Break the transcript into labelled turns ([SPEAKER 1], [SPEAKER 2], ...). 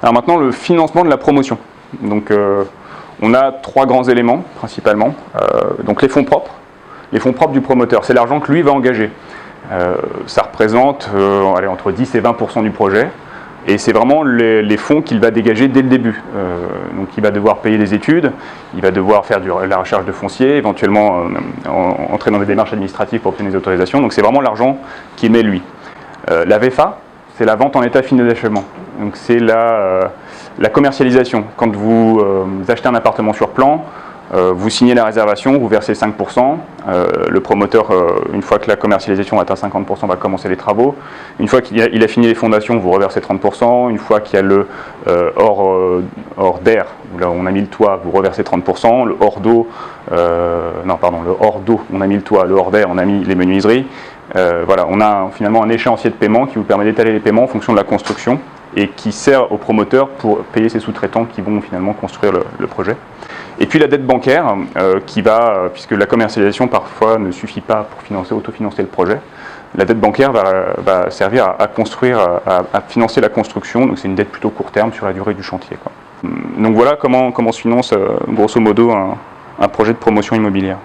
[SPEAKER 1] Alors maintenant, le financement de la promotion. Donc on a 3 grands éléments principalement. Donc les fonds propres du promoteur, c'est l'argent que lui va engager. Ça représente entre 10 et 20% du projet. Et c'est vraiment les fonds qu'il va dégager dès le début. Donc il va devoir payer des études, il va devoir faire la recherche de foncier, éventuellement entrer dans des démarches administratives pour obtenir des autorisations. Donc c'est vraiment l'argent qu'il met lui. La VFA, c'est la vente en état fini d'achèvement. Donc c'est la commercialisation. Quand vous achetez un appartement sur plan, vous signez la réservation, vous versez 5%. Le promoteur, une fois que la commercialisation atteint 50%, va commencer les travaux. Une fois qu'il a fini les fondations, vous reversez 30%. Une fois qu'il y a le hors d'air, là on a mis le toit, vous reversez 30%. Le hors d'eau, le hors d'eau, on a mis le toit. Le hors d'air, on a mis les menuiseries. Voilà, on a finalement un échéancier de paiement qui vous permet d'étaler les paiements en fonction de la construction et qui sert au promoteur pour payer ses sous-traitants qui vont finalement construire le projet. Et puis la dette bancaire qui va, puisque la commercialisation parfois ne suffit pas pour autofinancer le projet, la dette bancaire va servir à financer la construction, donc c'est une dette plutôt court terme sur la durée du chantier, quoi. Donc voilà comment se finance grosso modo un projet de promotion immobilière.